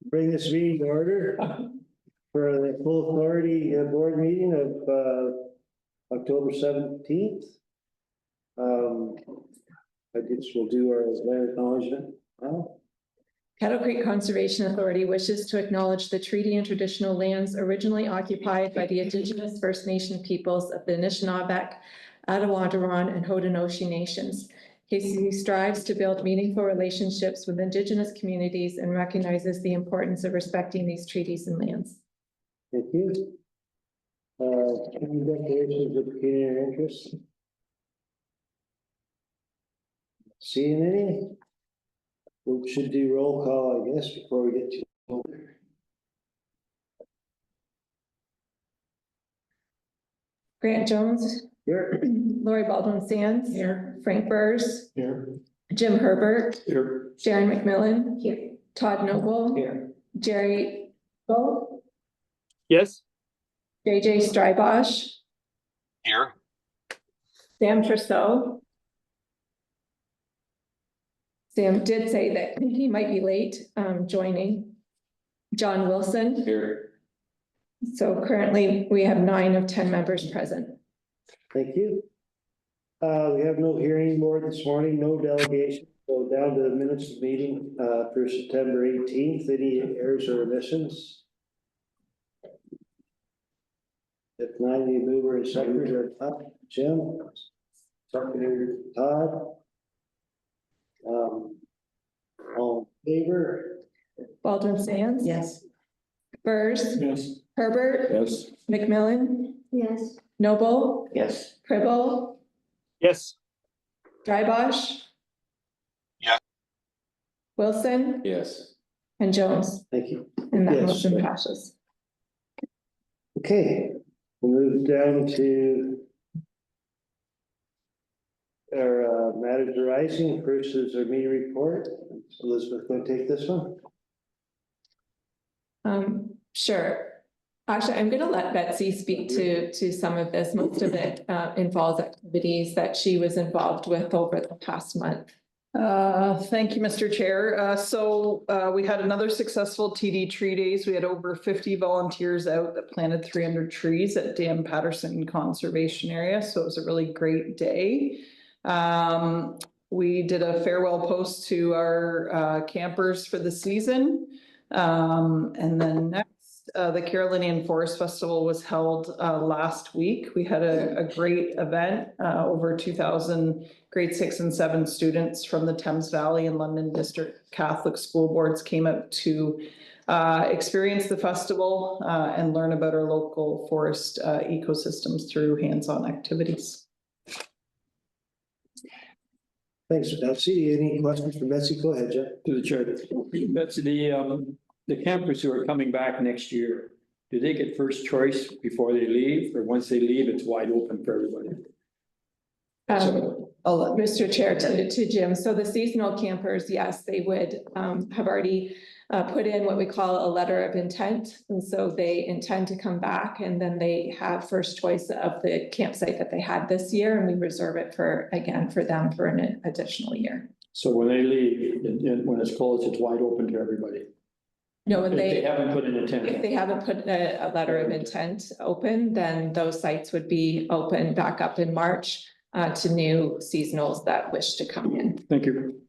bring this meeting to order for the full authority board meeting of October 17th. I guess we'll do our land acknowledgement now. Cattle Creek Conservation Authority wishes to acknowledge the treaty and traditional lands originally occupied by the Indigenous First Nation peoples of the Anishinaabe, Attawaddaron, and Haudenosaunee nations. KCC strives to build meaningful relationships with Indigenous communities and recognizes the importance of respecting these treaties and lands. Thank you. Any declarations of community interest? Seeing any? We should do roll call, I guess, before we get to. Grant Jones. Here. Lori Baldwin Sands. Here. Frank Burrs. Here. Jim Herbert. Here. Sharon McMillan. Here. Todd Noble. Here. Jerry Bo. Yes. JJ Strybosh. Here. Sam Trousseau. Sam did say that he might be late joining. John Wilson. Here. So currently we have 9 of 10 members present. Thank you. We have no hearing board this morning, no delegation. So down to the minutes of meeting for September 18th. Any errors or omissions? If not, the mover and seconder are up. Jim. Secretary Todd. All in favor? Baldwin Sands. Yes. Burrs. Yes. Herbert. Yes. McMillan. Yes. Noble. Yes. Cribble. Yes. Drybosh. Yeah. Wilson Yes. and Jones. Thank you. And that Yes. motion passes. Okay, we'll move down to our matters arising. First is our meeting report. Elizabeth, going to take this one? Sure. Actually, I'm going to let Betsy speak to some of this. Most of it involves activities that she was involved with over the past month. Thank you, Mr. Chair. We had another successful TD Tree Days. We had over 50 volunteers out that planted 300 trees at Dan Patterson Conservation Area. So it was a really great day. We did a farewell post to our campers for the season. And then next, the Carolinian Forest Festival was held last week. We had a great event. Over 2,000 grade 6 and 7 students from the Thames Valley and London District Catholic School Boards came out to experience the festival and learn about our local forest ecosystems through hands-on activities. Thanks, Betsy. Any questions for Betsy? Go ahead, Jeff. To the chair. Betsy, the campers who are coming back next year, do they get first choice before they leave, or once they leave, it's wide open for everybody? I'll let Mr. Chair to Jim. So the seasonal campers, yes, they would have already put in what we call a letter of intent. And so they intend to come back, and then they have first choice of the campsite that they had this year. And we reserve it for them for an additional year. So when they leave, when it's closed, it's wide open to everybody? No, when If they they haven't put an intent. If they haven't put a letter of intent open, then those sites would be open back up in March to new seasonals that wish to come in. Thank you.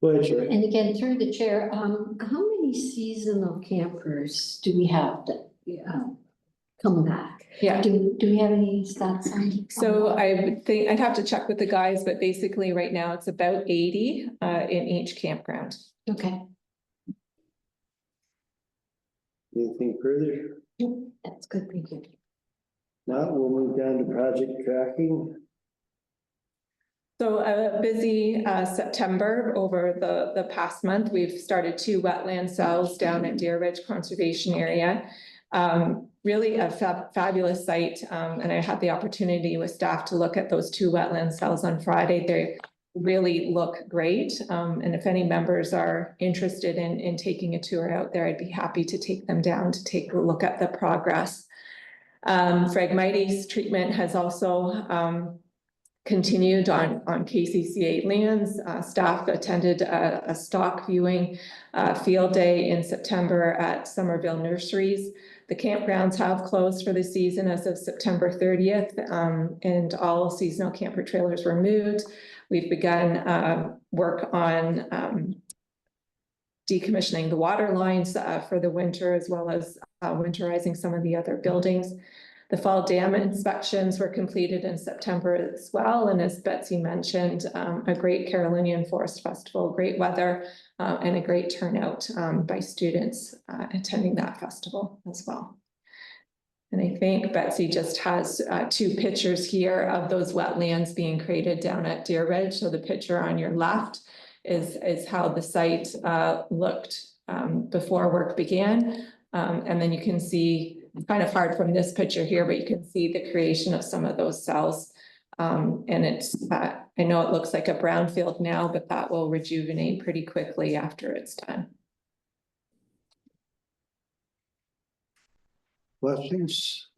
Go ahead, Sherry. And again, through the chair, how many seasonal campers do we have that come back? Yeah. Do we have any stats on? So I would think I'd have to check with the guys, but basically right now it's about 80 in each campground. Okay, Anything further? that's good, thank you. Now we'll move down to project tracking. So a busy September over the past month. We've started 2 wetland cells down at Deer Ridge Conservation Area. Really a fabulous site. And I had the opportunity with staff to look at those 2 wetland cells on Friday. They really look great. And if any members are interested in taking a tour out there, I'd be happy to take them down to take a look at the progress. Phragmites treatment has also continued on KCCA lands. Staff attended a stock viewing field day in September at Somerville Nurseries. The campgrounds have closed for the season as of September 30th, and all seasonal camper trailers were moved. We've begun work on decommissioning the water lines for the winter, as well as winterizing some of the other buildings. The fall dam inspections were completed in September as well. And as Betsy mentioned, a great Carolinian Forest Festival, great weather, and a great turnout by students attending that festival as well. And I think Betsy just has 2 pictures here of those wetlands being created down at Deer Ridge. So the picture on your left is how the site looked before work began. And then you can see, it's kind of hard from this picture here, but you can see the creation of some of those cells. And it's, I know it looks like a brownfield now, but that will rejuvenate pretty quickly after it's done. Questions?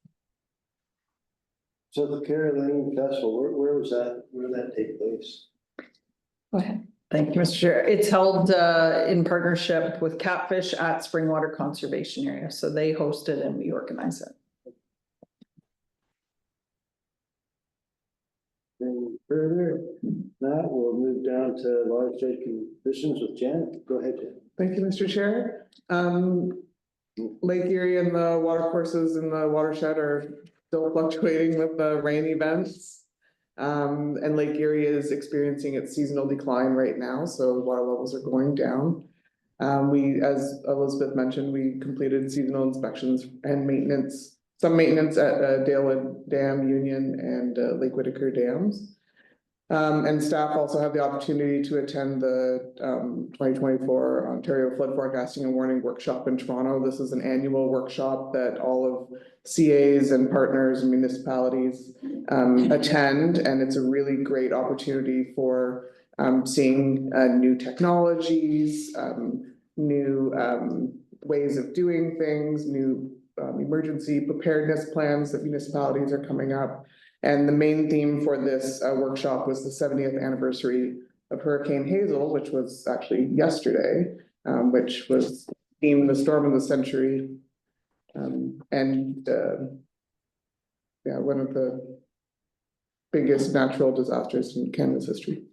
So the Carolinian Festival, where was that, where did that take place? Go ahead. Thank you, Mr. Chair. It's held in partnership with Catfish at Springwater Conservation Area. So they host it and we organize it. Any further? Now we'll move down to large state conditions with Jen. Go ahead, Jen. Thank you, Mr. Chair. Lake Erie and the water courses in the watershed are still fluctuating with the rain events. And Lake Erie is experiencing its seasonal decline right now, so water levels are going down. We, as Elizabeth mentioned, we completed seasonal inspections and maintenance, some maintenance at Dalewood Dam, Union, and Lake Whitaker dams. And staff also have the opportunity to attend the 2024 Ontario Flood Forecasting and Warning Workshop in Toronto. This is an annual workshop that all of CAs and partners and municipalities attend, and it's a really great opportunity for seeing new technologies, new ways of doing things, new emergency preparedness plans that municipalities are coming up. And the main theme for this workshop was the 70th anniversary of Hurricane Hazel, which was actually yesterday, which was themed the storm of the century. Yeah, one of the biggest natural disasters in Canada's history.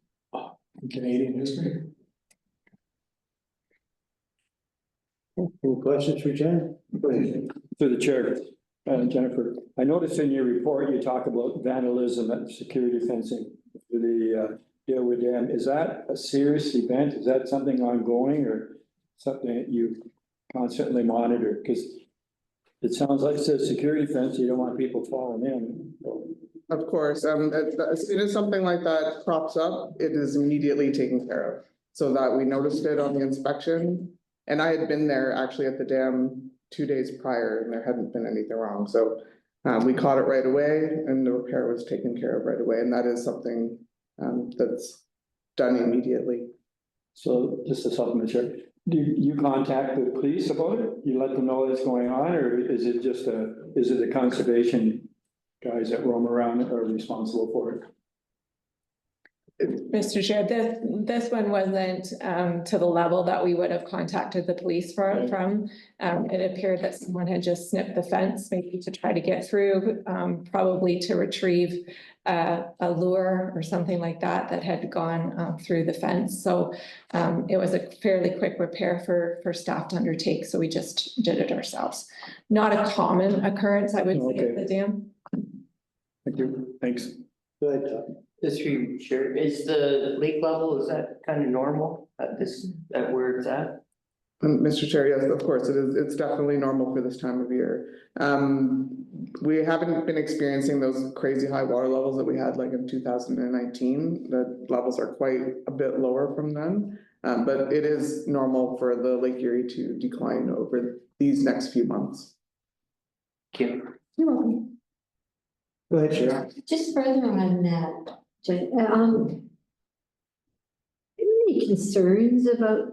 Canadian history. Any questions for Jen? Go ahead, Jen. Through the chair, Jennifer, I noticed in your report, you talk about vandalism and security fencing for the Dalewood Dam. Is that a serious event? Is that something ongoing or something that you constantly monitor? Because it sounds like it says security fence, you don't want people falling in. Of course, as soon as something like that crops up, it is immediately taken care of. So that we noticed it on the inspection, and I had been there actually at the dam 2 days prior, and there hadn't been anything wrong. So we caught it right away, and the repair was taken care of right away, and that is something that's done immediately. So just a supplement, Chair. Do you contact the police about it? You let them know what's going on, or is it just is it the conservation guys that roam around that are responsible for it? Mr. Chair, this one wasn't to the level that we would have contacted the police from. It appeared that someone had just snipped the fence, maybe to try to get through, probably to retrieve a lure or something like that had gone through the fence. So it was a fairly quick repair for staff to undertake, so we just did it ourselves. Not a common occurrence, I would say, at the dam. Thank you. Thanks. Go ahead, Tom. Just through, sure, is the lake level, is that kind of normal at where it's at? Mr. Chair, yes, of course, it is. It's definitely normal for this time of year. We haven't been experiencing those crazy high water levels that we had like in 2019. The levels are quite a bit lower from then. But it is normal for the Lake Erie to decline over these next few months. Thank you. You're welcome. Go ahead, Sharon. Just further on that, Jen, any concerns about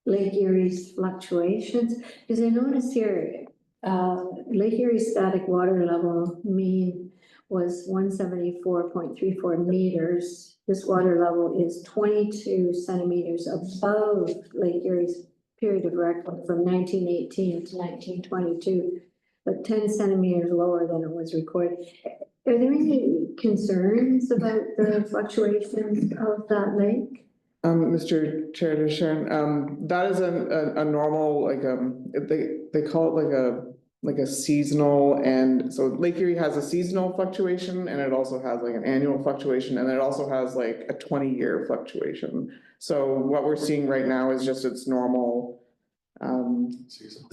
Lake Erie's fluctuations? Because I notice here, Lake Erie static water level mean was 174.34 meters. This water level is 22 centimeters above Lake Erie's period of record from 1918 to 1922, but 10 centimeters lower than it was recorded. Are there any concerns about the fluctuations of that lake? Mr. Chair, to Sharon, that is a normal, like, they call it like a seasonal, and so Lake Erie has a seasonal fluctuation, and it also has like an annual fluctuation, and it also has like a 20-year fluctuation. So what we're seeing right now is just its normal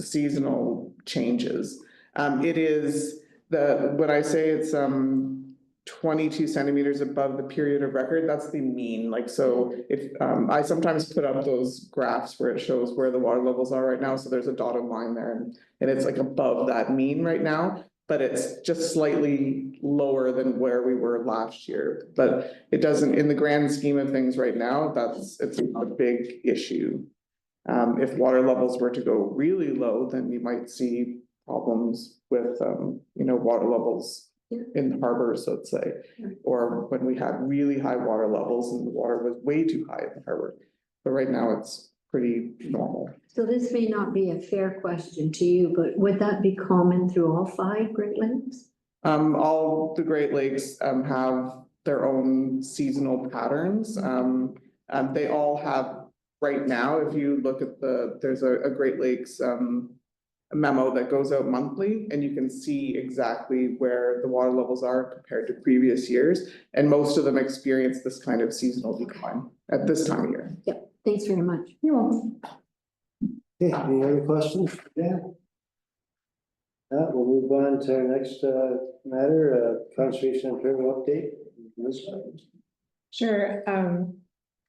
seasonal changes. It is when I say it's 22 centimeters above the period of record, that's the mean. Like, so if I sometimes put up those graphs where it shows where the water levels are right now, so there's a dotted line there, and it's like above that mean right now, but it's just slightly lower than where we were last year. But it doesn't, in the grand scheme of things right now, it's not a big issue. If water levels were to go really low, then you might see problems with water levels in the harbors, let's say, or when we had really high water levels and the water was way too high in the harbor. But right now it's pretty normal. So this may not be a fair question to you, but would that be common through all 5 Great Lakes? All the Great Lakes have their own seasonal patterns. They all have right now, if you look at there's a Great Lakes a memo that goes out monthly, and you can see exactly where the water levels are compared to previous years. And most of them experience this kind of seasonal decline at this time of year. Yep, thanks very much. You're welcome. Okay, any other questions? Yeah. We'll move on to our next matter, Conservation Ontario update. Sure.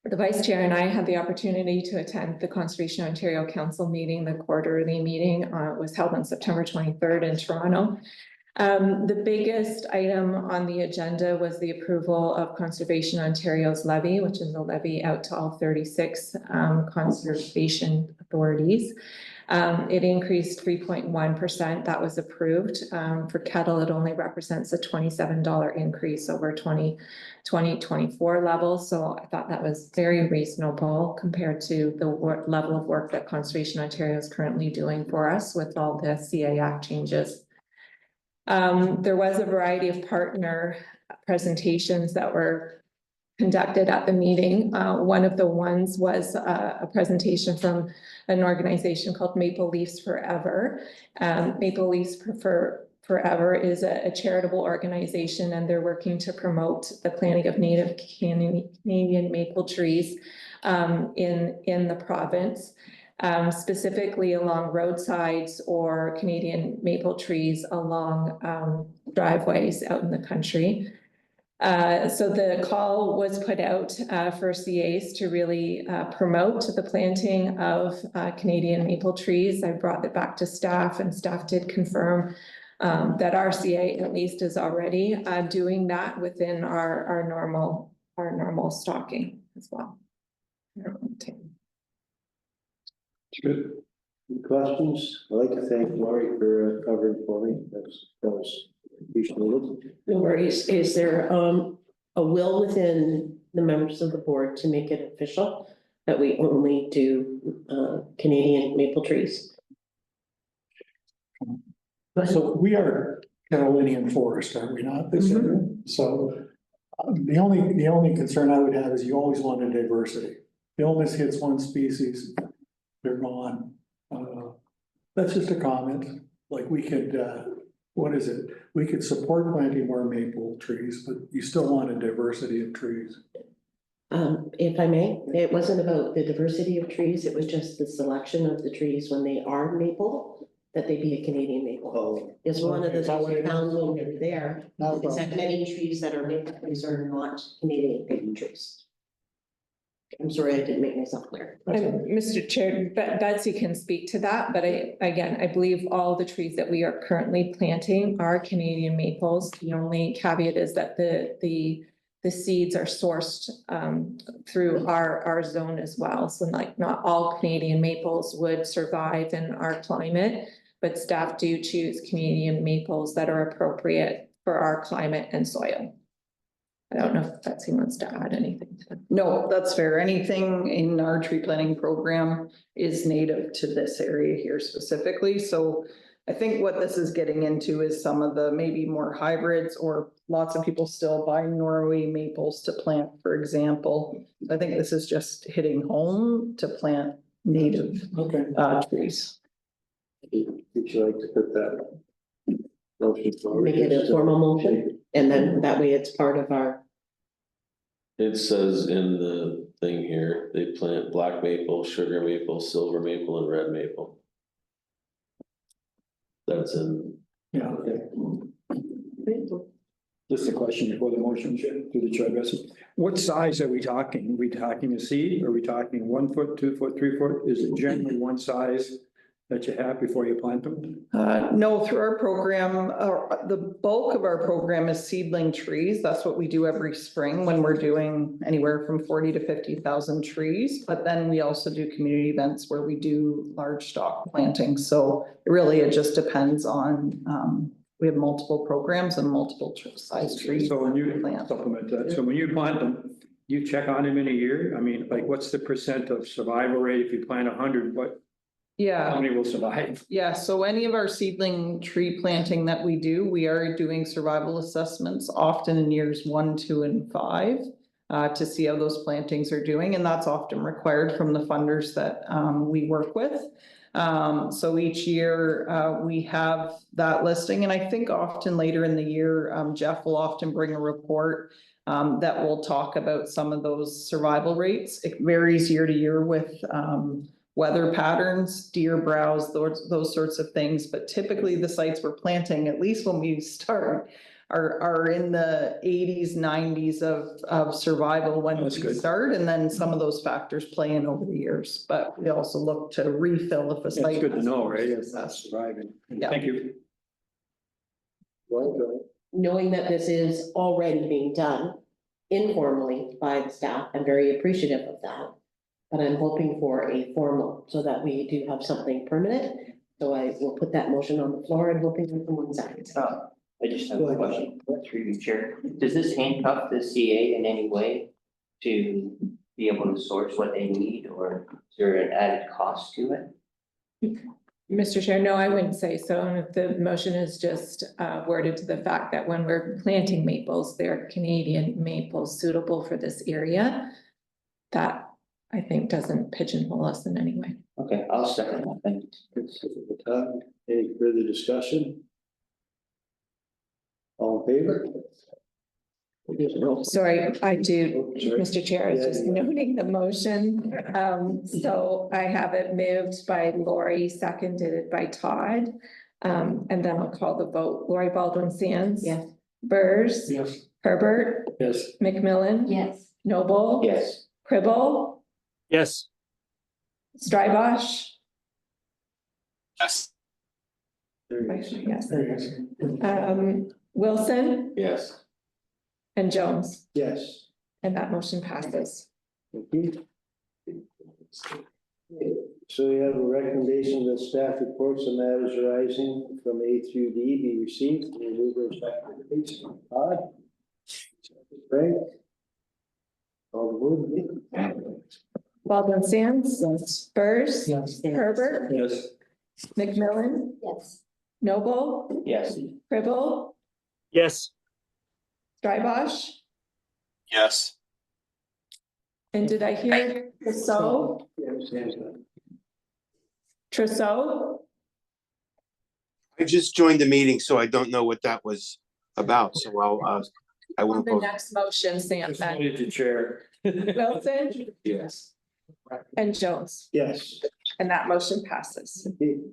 The Vice Chair and I had the opportunity to attend the Conservation Ontario Council meeting. The quarterly meeting was held on September 23rd in Toronto. The biggest item on the agenda was the approval of Conservation Ontario's levy, which is a levy out to all 36 conservation authorities. It increased 3.1%. That was approved. For Kettle, it only represents a $27 increase over 2024 levels. So I thought that was very reasonable compared to the level of work that Conservation Ontario is currently doing for us with all the CA Act changes. There was a variety of partner presentations that were conducted at the meeting. One of the ones was a presentation from an organization called Maple Leafs Forever. Maple Leafs Forever is a charitable organization, and they're working to promote the planting of native Canadian maple trees in the province. Specifically along roadsides or Canadian maple trees along driveways out in the country. So the call was put out for CAs to really promote the planting of Canadian maple trees. I brought it back to staff, and staff did confirm that our CA at least is already doing that within our normal stocking as well. Good. Any questions? I'd like to thank Lori for covering for me. That was appreciated. No worries. Is there a will within the members of the board to make it official that we only do Canadian maple trees? So we are Carolinian forest, are we not? This area? So the only concern I would have is you always want a diversity. Illness hits one species, they're gone. That's just a comment. Like we could, what is it? We could support planting more maple trees, but you still want a diversity of trees. If I may, it wasn't about the diversity of trees, it was just the selection of the trees when they are maple, that they be a Canadian maple. Oh, It's one of the Is that what things it we is? found when we were there, Not a is that problem. many trees that are maple trees are not Canadian maple trees. I'm sorry, I didn't make myself clear. And Mr. Chair, Betsy can speak to that, but I believe all the trees that we are currently planting are Canadian maples. The only caveat is that the seeds are sourced through our zone as well. So like not all Canadian maples would survive in our climate, but staff do choose Canadian maples that are appropriate for our climate and soil. I don't know if Betsy wants to add anything to that. No, that's fair. Anything in our tree planting program is native to this area here specifically, so. I think what this is getting into is some of the maybe more hybrids, or lots of people still buy Norway maples to plant, for example. I think this is just hitting home to plant native Okay. trees. Would you like to put that? Motion forward? Make it a formal motion, and then that way it's part of our, It says in the thing here, they plant black maple, sugar maple, silver maple, and red maple. That's in, Yeah, okay. Just a question before the motion, to the chair, Bessie. What size are we talking? Are we talking a seed? Are we talking 1 foot, 2 foot, 3 foot? Is it generally one size that you have before you plant them? No, through our program, the bulk of our program is seedling trees. That's what we do every spring when we're doing anywhere from 40 to 50,000 trees. But then we also do community events where we do large stock planting. So really, it just depends on, we have multiple programs and multiple size trees. So when you plant. supplement that, so when you plant them, you check on them in a year? I mean, like, what's the percent of survival rate? If you plant 100, how Yeah. many will survive? Yeah, so any of our seedling tree planting that we do, we are doing survival assessments often in years 1, 2, and 5. To see how those plantings are doing, and that's often required from the funders that we work with. So each year we have that listing, and I think often later in the year, Jeff will often bring a report that will talk about some of those survival rates. It varies year to year with weather patterns, deer browse, those sorts of things. But typically the sites we're planting, at least when we start, are in the 80s, 90s of survival when we That's good. start. And then some of those factors play in over the years, but we also look to refill if a It's site. good to has- know, right? It's not surviving. Yeah. Thank you. Well, knowing that this is already being done informally by the staff, I'm very appreciative of that. But I'm hoping for a formal, so that we do have something permanent. So I will put that motion on the floor and hoping from one side. I just have a question through you, Chair. Does this handcuff the CA in any way to be able to source what they need, or is there an added cost to it? Mr. Chair, no, I wouldn't say so. And if the motion is just worded to the fact that when we're planting maples, they're Canadian maples suitable for this area, that I think doesn't pigeonhole us in any way. Okay, I'll second that. Thank you. Any further discussion? All in favor? Sorry, I do, Oh, sorry. Mr. Chair, I was just noting the motion. So I have it moved by Lori, seconded by Todd. And then I'll call the vote. Lori Baldwin Sands. Yes. Burrs. Yes. Herbert. Yes. McMillan. Yes. Noble. Yes. Cribble. yes, Strybosh. yes, Yes. Yes. Wilson yes. and Jones, Yes. and that motion passes. Thank you. So we have a recommendation that staff reports on matters arising from A through D be received. Can you move those back to the page? Todd? Frank? All moved. Baldwin Sands. Yes. Burrs. Yes. Herbert. Yes. McMillan. Yes. Noble. Yes. Cribble. yes, Strybosh. yes. And did I hear Trousseau? Trousseau? I just joined the meeting, so I don't know what that was about, so I On won't the vote. next motion, Sam, Just then wanted to chair. Wilson Yes. and Jones, Yes. and that motion passes.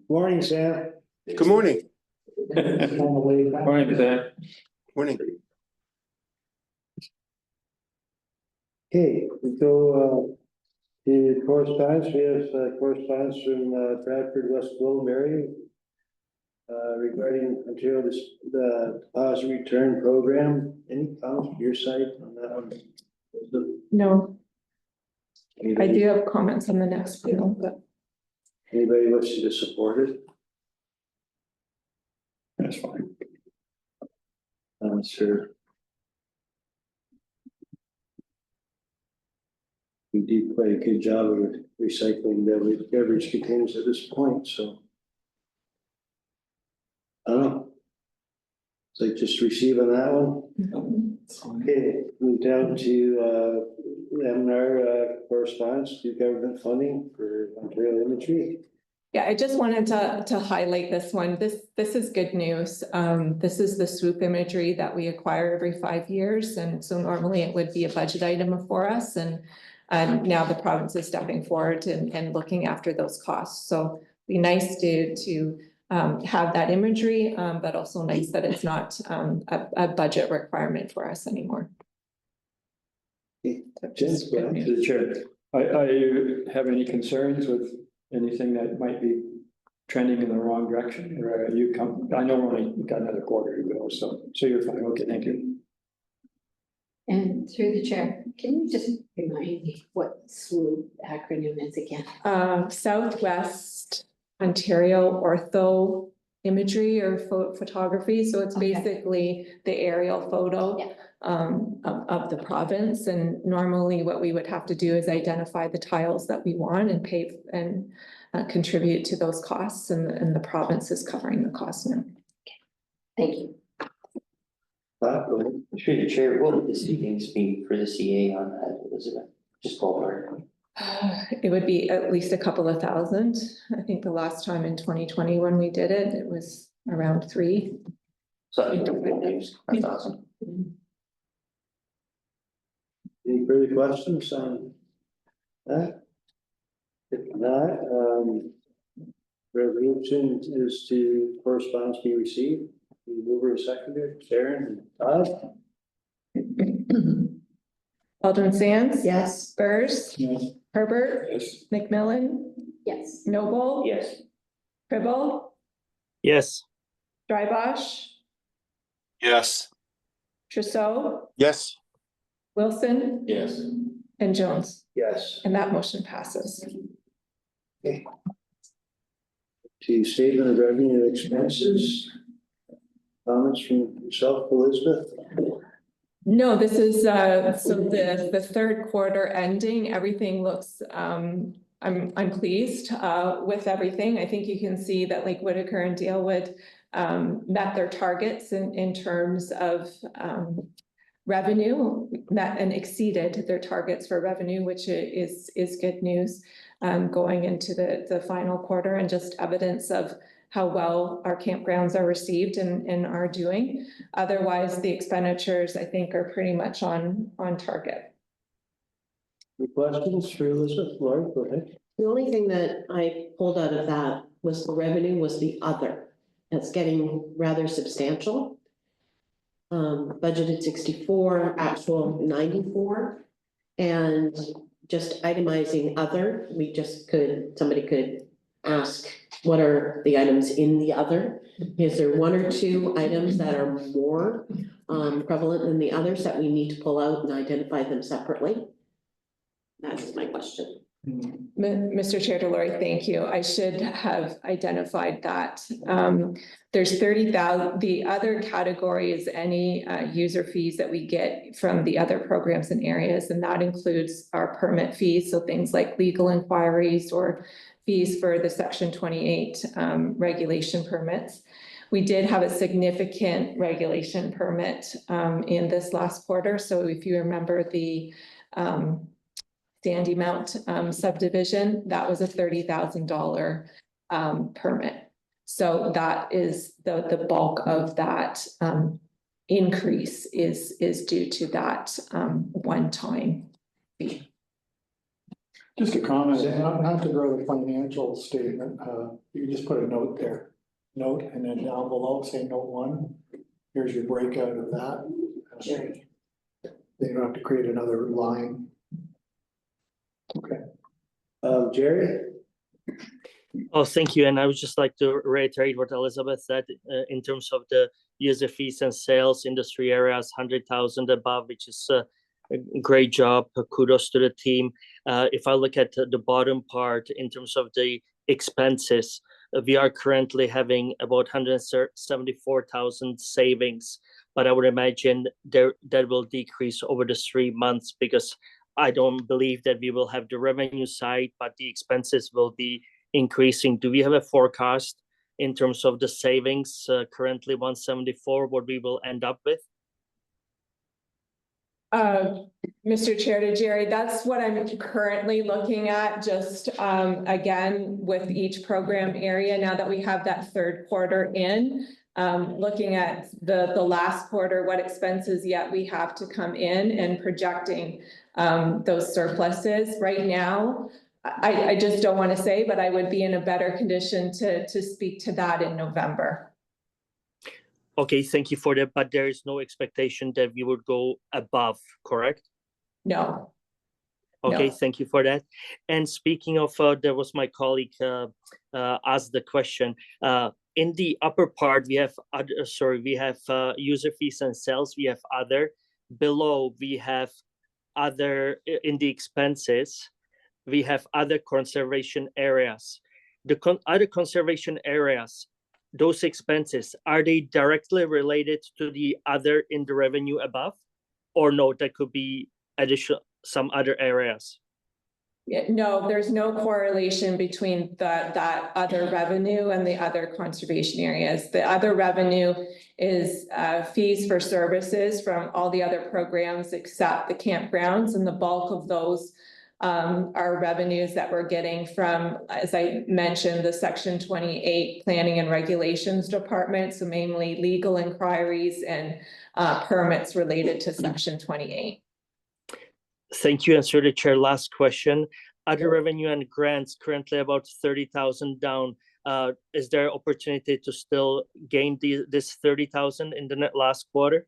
Morning, Sam. Good morning. Morning, Dan. Morning. Okay, we go to correspondence. We have correspondence from Bradford West Wilbury regarding the deposit return program. Any comments from your side on that one? No, I do have comments on the next bill, but Anybody wishes to support it? That's fine. Sure. We did quite a good job of recycling the beverage containers at this point, so. I don't know. It's like just receiving that one. Okay, move down to MNR correspondence to government funding for Ontario Imagery. Yeah, I just wanted to highlight this one. This is good news. This is the swoop imagery that we acquire every 5 years. And so normally it would be a budget item for us. And now the province is stepping forward and looking after those costs. So be nice to have that imagery, but also nice that it's not a budget requirement for us anymore. Just To the chair, are you have any concerns with anything that might be trending in the wrong direction? Or are you I know we're only got another quarter to go, so you're fine. Okay, thank you. And through the chair, can you just remind me what SWOOP acronym is again? Southwest Ontario Ortho Imagery or photography. So it's Okay. basically the aerial photo. Yeah. Of the province, and normally what we would have to do is identify the tiles that we want and pay and contribute to those costs, and the province is covering the cost now. Thank you. Go ahead. Through the chair, what would the savings be for the CA on that, Elizabeth? Just ballpark. It would be at least a couple of thousand. I think the last time in 2020 when we did it, it was around 3. So I think that's awesome. Any further questions on that? If not, resolution is to correspondence be received. The mover is seconded, Sharon and Todd. Alderman Sands. Yes. Burrs. Yes. Herbert. Yes. McMillan. Yes. Noble. Yes. Cribble. Yes. Drybosh. Yes. Trousseau. Yes. Wilson. Yes. And Jones. Yes. And that motion passes. To statement of revenue and expenses. Comments from yourself, Elizabeth? No, this is, so the third quarter ending, everything looks, I'm pleased, with everything. I think you can see that Lake Whitaker and Dalewood, met their targets in terms of, revenue, met and exceeded their targets for revenue, which is good news, going into the final quarter, and just evidence of how well our campgrounds are received and are doing. Otherwise, the expenditures, I think, are pretty much on target. Any questions for Elizabeth? Laura, go ahead. The only thing that I pulled out of that was the revenue was the other. That's getting rather substantial. Budgeted 64, actual 94. And just itemizing other, somebody could ask, what are the items in the other? Is there 1 or 2 items that are more prevalent than the others that we need to pull out and identify them separately? That's my question. Mr. Chair DeLori, thank you. I should have identified that. There's 30,000. The other category is any user fees that we get from the other programs and areas, and that includes our permit fees. So things like legal inquiries or fees for the Section 28 regulation permits. We did have a significant regulation permit in this last quarter. So if you remember the Sandy Mount subdivision, that was a $30,000 permit. So that is the bulk of that increase is due to that one-time fee. Just a comment, not to grow the financial statement, you just put a note there. Note, and then down below, say note 1, here's your breakout of that. Sure. Then you don't have to create another line. Okay. Jerry? Oh, thank you. And I would just like to reiterate what Elizabeth said in terms of the user fees and sales industry areas, 100,000 above, which is Great job. Kudos to the team. If I look at the bottom part in terms of the expenses, we are currently having about 174,000 savings, but I would imagine that will decrease over the 3 months because I don't believe that we will have the revenue side, but the expenses will be increasing. Do we have a forecast in terms of the savings? Currently 174, what we will end up with? Mr. Chair to Jerry, that's what I'm currently looking at, just again, with each program area, now that we have that third quarter in, looking at the last quarter, what expenses yet we have to come in and projecting those surpluses. Right now, I just don't want to say, but I would be in a better condition to speak to that in November. Okay, thank you for that, but there is no expectation that we would go above, correct? No. Okay, No. thank you for that. And speaking of, there was my colleague asked the question. In the upper part, we have user fees and sales. We have other. Below, we have other in the expenses. We have other conservation areas. The other conservation areas, those expenses, are they directly related to the other in the revenue above? Or no, that could be additional, some other areas? Yeah, no, there's no correlation between that other revenue and the other conservation areas. The other revenue is fees for services from all the other programs except the campgrounds, and the bulk of those are revenues that we're getting from, as I mentioned, the Section 28 Planning and Regulations Department, so mainly legal inquiries and permits related to Section 28. Thank you. And through the chair, last question. Other revenue and grants currently about 30,000 down. Is there opportunity to still gain this 30,000 in the last quarter?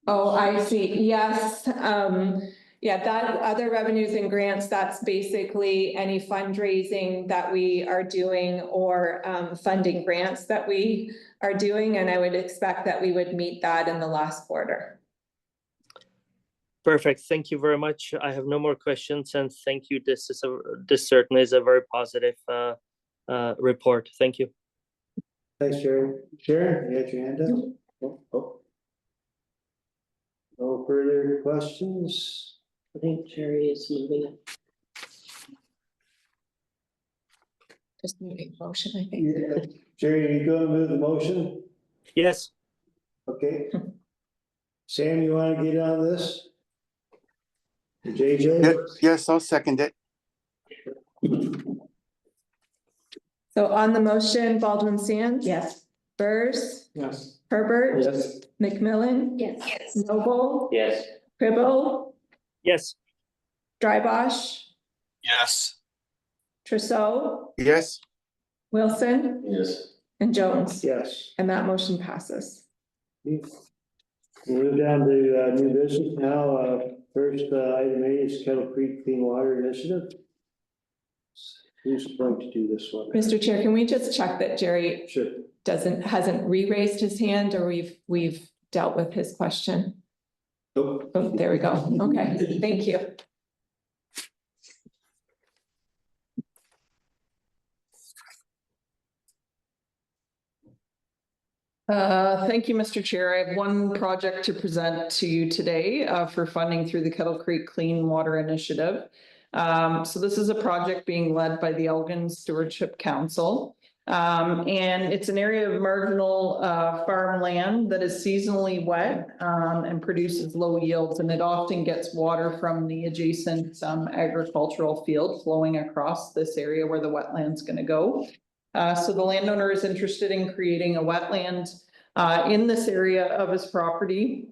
Oh, I see. Yes. Yeah, that other revenues and grants, that's basically any fundraising that we are doing or funding grants that we are doing. And I would expect that we would meet that in the last quarter. Perfect. Thank you very much. I have no more questions, and thank you. This certainly is a very positive report. Thank you. Thanks, Sharon. Sharon, you got your hand up? Oh. No further questions? I think Jerry is moving it. Just moving motion, I think. Yeah. Jerry, you gonna move the motion? Yes. Okay. Sam, you wanna get on this? JJ? Yes, I'll second it. So on the motion, Baldwin Sands? Yes. Burrs? Yes. Herbert? Yes. McMillan? Yes. Noble? Yes. Cribble? Yes. Drybosh? Yes. Trousseau? Yes. Wilson? Yes. And Jones? Yes. And that motion passes. We'll move down to new business now. First item A is Kettle Creek Clean Water Initiative. Who's going to do this one? Mr. Chair, can we just check that Jerry Sure. hasn't re-raised his hand, or we've dealt with his question? Nope. Oh, there we go. Okay, thank you. Thank you, Mr. Chair. I have one project to present to you today for funding through the Kettle Creek Clean Water Initiative. So this is a project being led by the Elgin Stewardship Council. And it's an area of marginal farmland that is seasonally wet and produces low yields, and it often gets water from the adjacent agricultural field flowing across this area where the wetland's going to go. So the landowner is interested in creating a wetland in this area of his property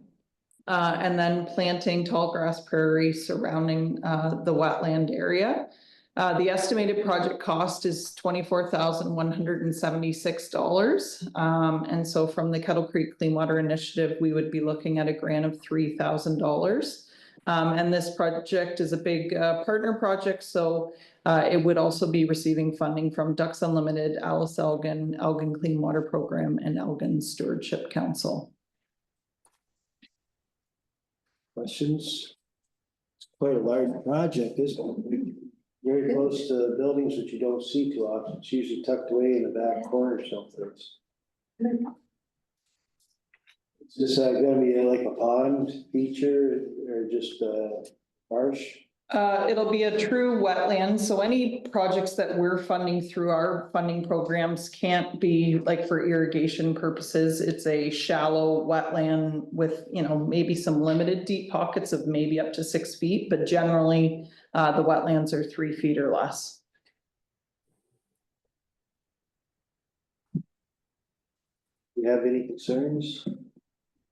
and then planting tall grass prairie surrounding the wetland area. The estimated project cost is $24,176. And so from the Kettle Creek Clean Water Initiative, we would be looking at a grant of $3,000. And this project is a big partner project, so it would also be receiving funding from Ducks Unlimited, Alice Elgin, Elgin Clean Water Program, and Elgin Stewardship Council. Questions? It's quite a large project, isn't it? Very close to buildings that you don't see too often. It's usually tucked away in the back corner someplace. Is this gonna be like a pond feature or just marsh? It'll be a true wetland, so any projects that we're funding through our funding programs can't be like for irrigation purposes. It's a shallow wetland with, you know, maybe some limited deep pockets of maybe up to 6 feet, but generally the wetlands are 3 feet or less. Do you have any concerns?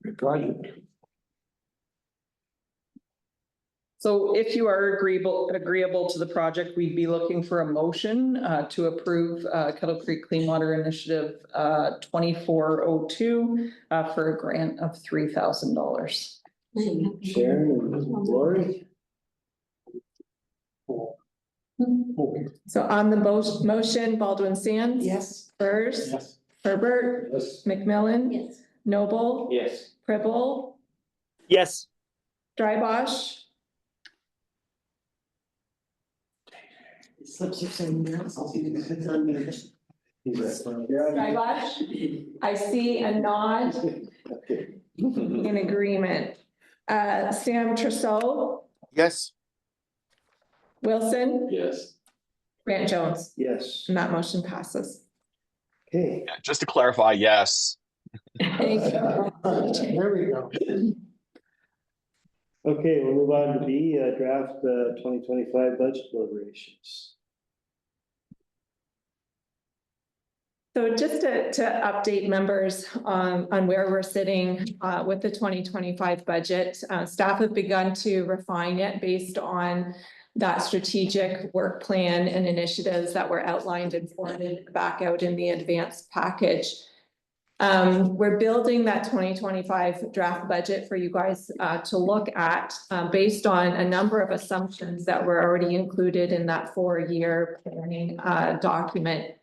Good project. So if you are agreeable to the project, we'd be looking for a motion to approve Kettle Creek Clean Water Initiative 2402 for a grant of $3,000. Sharon and Lori? So on the motion, Baldwin Sands. Yes. Burrs. Yes. Herbert. Yes. McMillan. Yes. Noble. Yes. Pribble. Yes. Drybosh. Slips are saying yes. It's unmuted. Drybosh. I see a nod in agreement. Sam Trousseau, Yes, Wilson, Yes. Grant Jones, Yes, and that motion passes. okay. Yeah, just to clarify, yes. Thank you. There we go. Okay, we'll move on to B, draft 2025 budget deliberations. So just to update members on where we're sitting with the 2025 budget, staff have begun to refine it based on that strategic work plan and initiatives that were outlined and forwarded back out in the advanced package. We're building that 2025 draft budget for you guys to look at based on a number of assumptions that were already included in that 4-year planning document.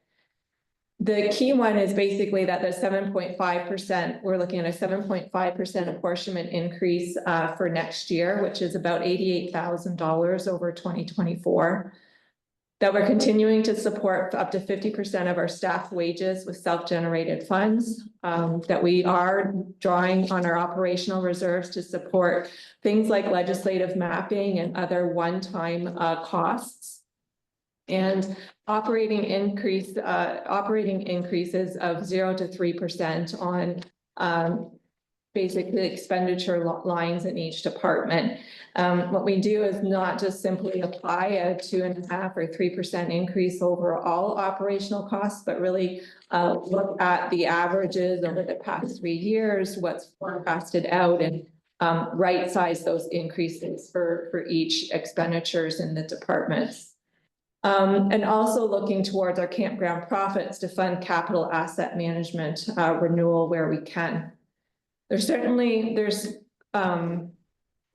The key one is basically that the 7.5%, we're looking at a 7.5% apportionment increase for next year, which is about $88,000 over 2024. That we're continuing to support up to 50% of our staff wages with self-generated funds, that we are drawing on our operational reserves to support things like legislative mapping and other one-time costs. And operating increases of 0 to 3% on basically expenditure lines in each department. What we do is not just simply apply a 2.5 or 3% increase over all operational costs, but really look at the averages over the past 3 years, what's forecasted out, and right size those increases for each expenditures in the departments. And also looking towards our campground profits to fund capital asset management renewal where we can. There's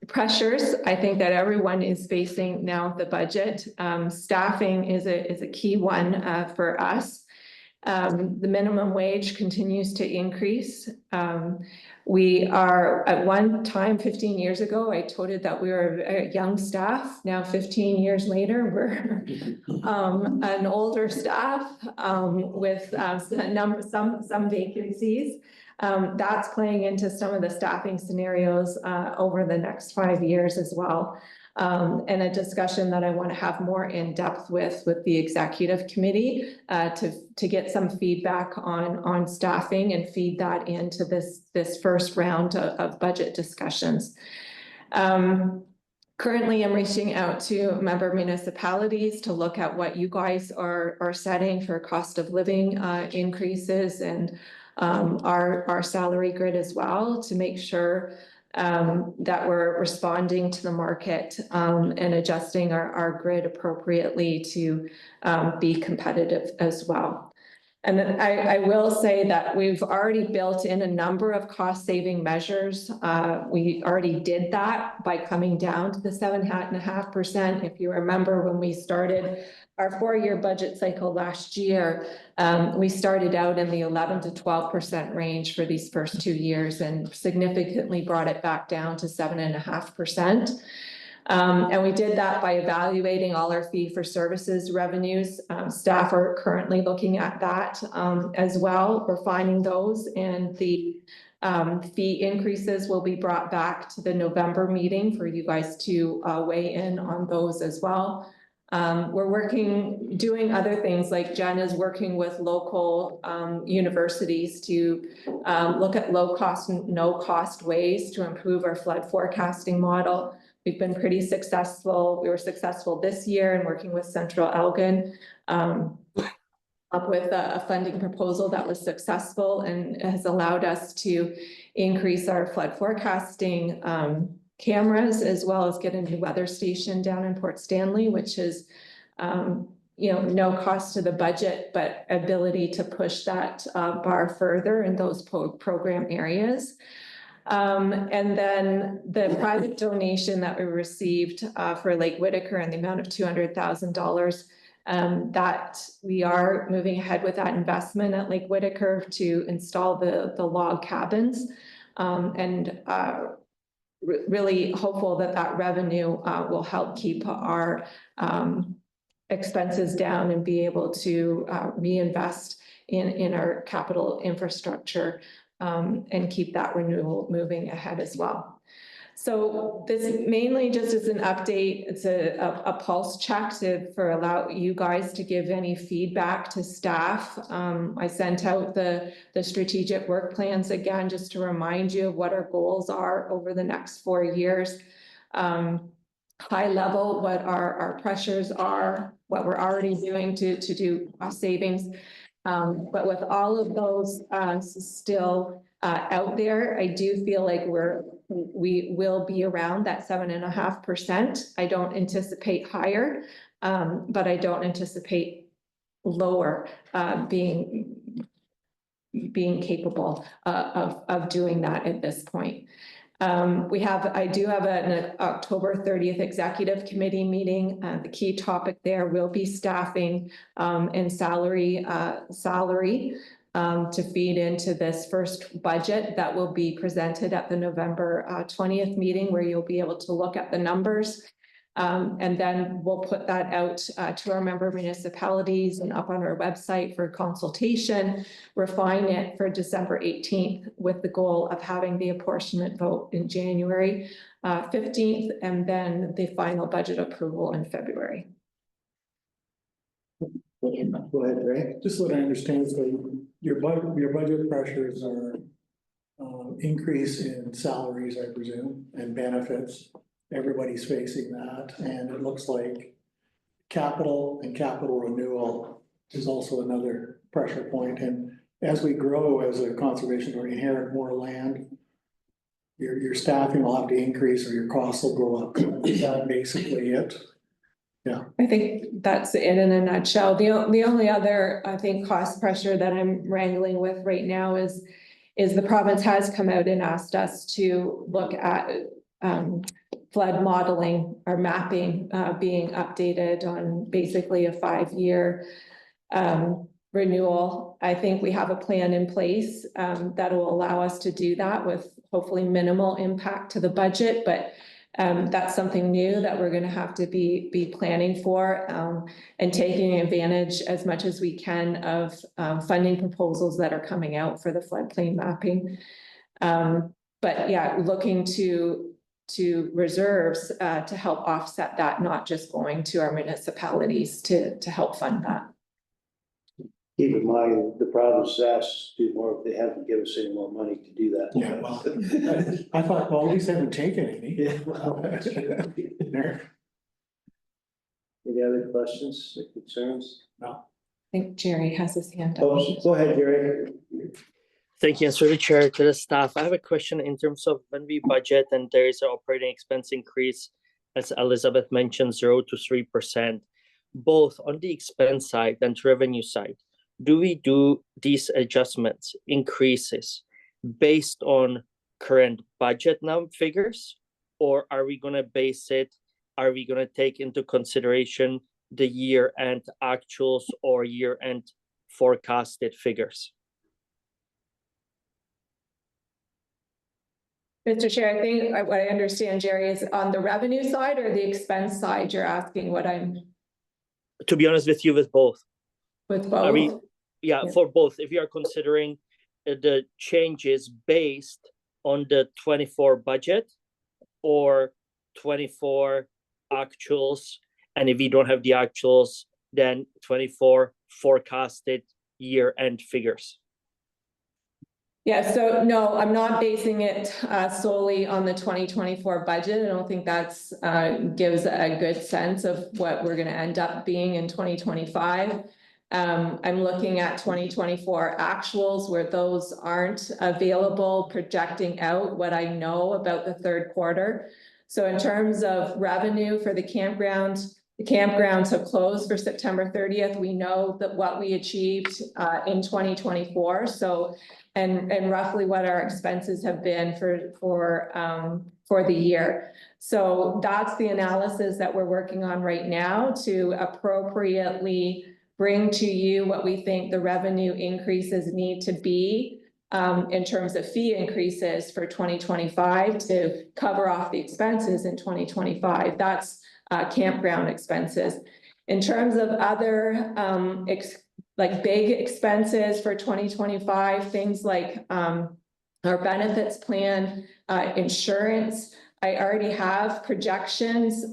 pressures, I think, that everyone is facing now with the budget. Staffing is a key one for us. The minimum wage continues to increase. We are at one time, 15 years ago, I toted that we were a young staff. Now, 15 years later, we're an older staff with some vacancies. That's playing into some of the staffing scenarios over the next 5 years as well. And a discussion that I want to have more in depth with the executive committee to get some feedback on staffing and feed that into this first round of budget discussions. Currently, I'm reaching out to member municipalities to look at what you guys are setting for cost of living increases and our salary grid as well, to make sure that we're responding to the market and adjusting our grid appropriately to be competitive as well. And then I will say that we've already built in a number of cost saving measures. We already did that by coming down to the 7.5%. If you remember when we started our 4-year budget cycle last year, we started out in the 11 to 12% range for these first 2 years and significantly brought it back down to 7.5%. And we did that by evaluating all our fee for services revenues. Staff are currently looking at that as well, refining those, and the fee increases will be brought back to the November meeting for you guys to weigh in on those as well. We're doing other things, like Jen is working with local universities to look at low cost and no cost ways to improve our flood forecasting model. We've been pretty successful. We were successful this year in working with Central Elgin up with a funding proposal that was successful and has allowed us to increase our flood forecasting cameras, as well as get a new weather station down in Port Stanley, which is no cost to the budget, but ability to push that bar further in those program areas. And then the private donation that we received for Lake Whitaker in the amount of $200,000, that we are moving ahead with that investment at Lake Whitaker to install the log cabins, and really hopeful that that revenue will help keep our expenses down and be able to reinvest in our capital infrastructure and keep that renewal moving ahead as well. So this mainly just is an update. It's a pulse check for allow you guys to give any feedback to staff. I sent out the strategic work plans again, just to remind you of what our goals are over the next 4 years. High level, what our pressures are, what we're already doing to do cost savings. But with all of those still out there, I do feel like we will be around that 7.5%. I don't anticipate higher, but I don't anticipate lower being capable of doing that at this point. I do have an October 30th executive committee meeting. The key topic there will be staffing and salary to feed into this first budget that will be presented at the November 20th meeting, where you'll be able to look at the numbers. And then we'll put that out to our member municipalities and up on our website for consultation, refine it for December 18th with the goal of having the apportionment vote in January 15th, and then the final budget approval in February. Go ahead, Ray. Just so that I understand, so your budget pressures are increase in salaries, I presume, and benefits. Everybody's facing that, and it looks like capital and capital renewal is also another pressure point. And as we grow as a conservation or inherit more land, your staffing will have to increase or your costs will go up. Is that basically it? Yeah. I think that's it in a nutshell. The only other, I think, cost pressure that I'm wrangling with right now is the province has come out and asked us to look at flood modeling or mapping being updated on basically a 5-year renewal. I think we have a plan in place that will allow us to do that with hopefully minimal impact to the budget, but that's something new that we're going to have to be planning for and taking advantage as much as we can of funding proposals that are coming out for the floodplain mapping. But yeah, looking to reserves to help offset that, not just going to our municipalities to help fund that. Keep in mind, the province asked to do more, if they haven't given us any more money to do that. Yeah, well, I thought, well, at least they haven't taken any. Yeah. Any other questions or concerns? No. I think Jerry has his hand up. Oh, go ahead, Jerry. Thank you, and through the chair to the staff. I have a question in terms of when we budget and there is an operating expense increase, as Elizabeth mentioned, 0 to 3%, both on the expense side and revenue side. do we do these adjustments, increases based on current budget figures? Or are we gonna take into consideration the year-end actuals or year-end forecasted figures? Mr. Chair, I think what I understand, Jerry, is on the revenue side or the expense side, you're asking what I'm To be honest with you, with both. with Are we, both? yeah, Yeah. for both, if you are considering the changes based on the 24 budget or 24 actuals, and if we don't have the actuals, then 24 forecasted year-end figures. Yeah, so no, I'm not basing it solely on the 2024 budget. I don't think that's gives a good sense of what we're gonna end up being in 2025. I'm looking at 2024 actuals where those aren't available, projecting out what I know about the third quarter. So in terms of revenue for the campgrounds have closed for September 30th. We know that what we achieved in 2024. So and roughly what our expenses have been for the year. So that's the analysis that we're working on right now to appropriately bring to you what we think the revenue increases need to be in terms of fee increases for 2025 to cover off the expenses in 2025. That's campground expenses. In terms of other like big expenses for 2025, things like our benefits plan, insurance. I already have projections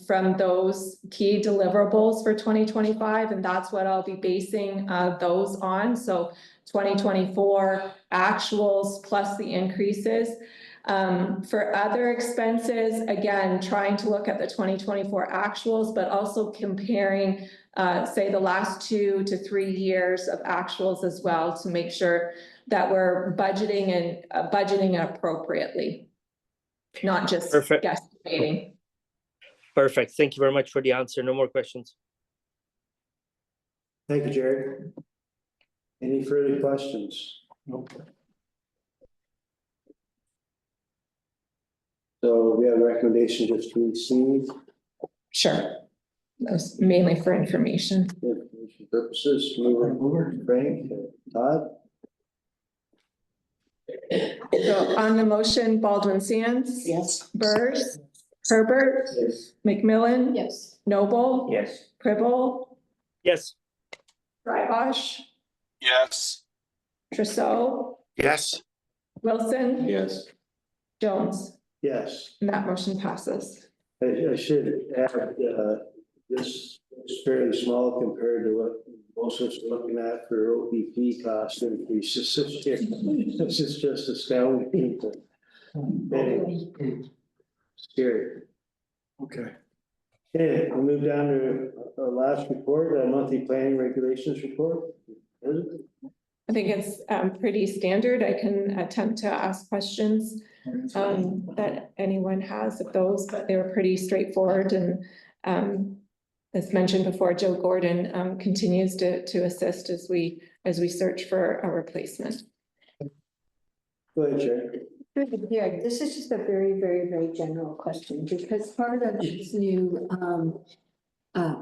from those key deliverables for 2025, and that's what I'll be basing those on. So 2024 actuals plus the increases. For other expenses, again, trying to look at the 2024 actuals, but also comparing say the last 2 to 3 years of actuals as well to make sure that we're budgeting appropriately, not just Perfect. guesstimating. Perfect. Thank you very much for the answer. No more questions. Thank you, Jerry. Any further questions? Nope. So we have a recommendation just to receive Sure. That's mainly for information. for information purposes. Mover, Frank, Todd, So on the motion, Baldwin Sands. Yes. Burrs, Herbert, yes. McMillan. Yes. Noble. Yes. Pribble, Yes. Drybosh, Yes. Trousseau, Yes, Wilson, Yes. Jones, Yes, and that motion passes. I should add, this is fairly small compared to what most of us are looking at for OPP cost increases this year. This is just astounding. Anyway, scary. Okay. Okay, we'll move down to our last report, monthly planning regulations report. I think it's pretty standard. I can attempt to ask questions that anyone has of those, but they were pretty straightforward and as mentioned before, Joe Gordon continues to assist as we search for a replacement. Go ahead, Chair. Yeah, this is just a very, very, very general question, because part of this new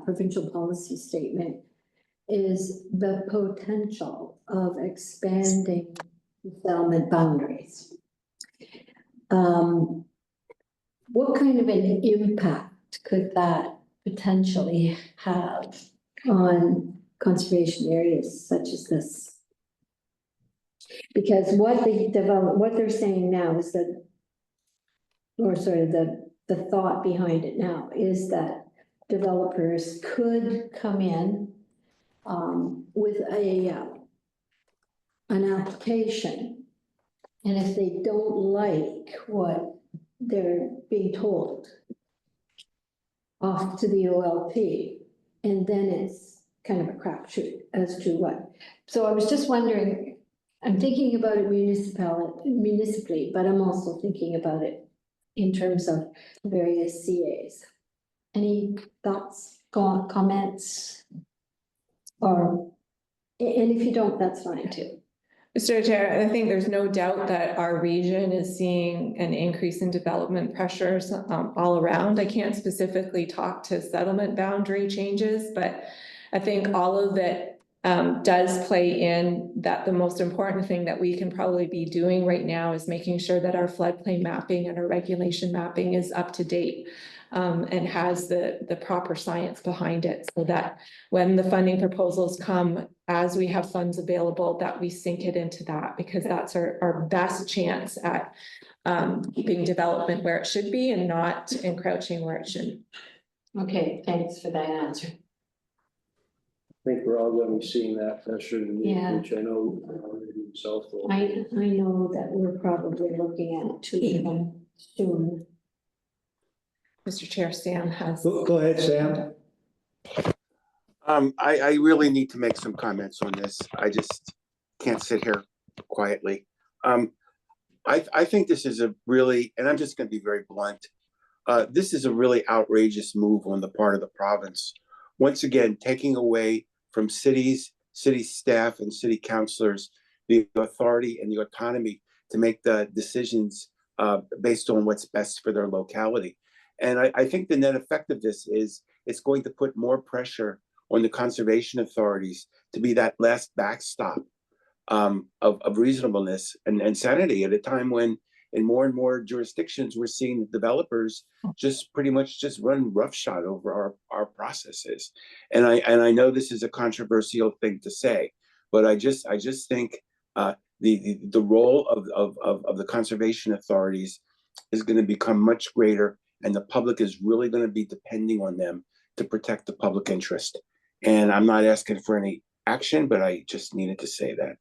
provincial policy statement is the potential of expanding settlement boundaries. What kind of an impact could that potentially have on conservation areas such as this? Because what they're saying now is that, or sort of the thought behind it now is that developers could come in with an application. And if they don't like what they're being told, off to the OLP, and then it's kind of a crapshoot as to what. So I was just wondering, I'm thinking about it municipally, but I'm also thinking about it in terms of various CAs. Any thoughts, comments, or And if you don't, that's fine too. Mr. Chair, I think there's no doubt that our region is seeing an increase in development pressures all around. I can't specifically talk to settlement boundary changes, but I think all of it does play in that the most important thing that we can probably be doing right now is making sure that our floodplain mapping and our regulation mapping is up to date and has the proper science behind it, so that when the funding proposals come, as we have funds available, that we sink it into that, because that's our best chance at keeping development where it should be and not encroaching where it shouldn't. Okay, thanks for that answer. I think we're all gonna be seeing that pressure in the Yeah. which I know already South. I know that we're probably looking at two of them soon. Mr. Chair, Sam has. Go ahead, Sam. I really need to make some comments on this. I just can't sit here quietly. I think this is a really, and I'm just gonna be very blunt. This is a really outrageous move on the part of the province. Once again, taking away from cities, city staff and city councilors, the authority and the autonomy to make the decisions based on what's best for their locality. And I think the net effect of this is it's going to put more pressure on the conservation authorities to be that last backstop of reasonableness and sanity at a time when in more and more jurisdictions, we're seeing the developers just pretty much just run roughshod over our processes. And I know this is a controversial thing to say, but I just think the role of the conservation authorities is going to become much greater, and the public is really going to be depending on them to protect the public interest. And I'm not asking for any action, but I just needed to say that.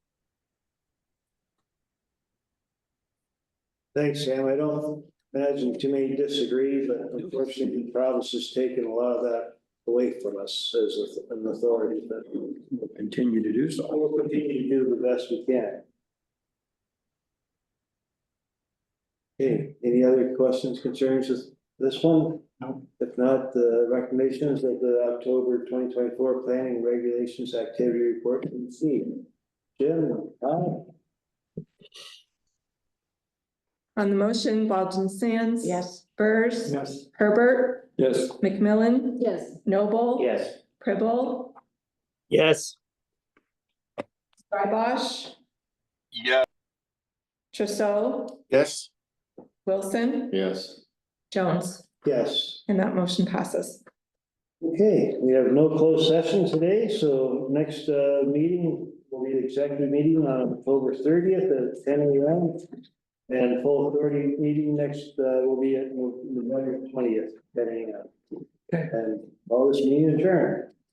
Thanks, Sam. I don't imagine too many disagree, but unfortunately, the province has taken a lot of that away from us as an authority, but We'll continue to do so. we'll continue to do the best we can. Okay, any other questions, concerns with this one? No. If not, the recommendations of the October 2024 Planning Regulations Activity Report can be seen. Jim, On the motion, Baldwin Sands. Yes. Burrs. Yes. Herbert. Yes. McMillan. Yes. Noble. Yes. Pribble. Yes. Rybosh. Yeah. Trousseau. Yes? Wilson. Yes. Jones. yes. And that motion passes. Okay, we have no closed session today, so next meeting will be the executive meeting on October 30th at 10 a.m. And full authority meeting next will be at November 20th, 10 a.m. And all this meeting adjourned.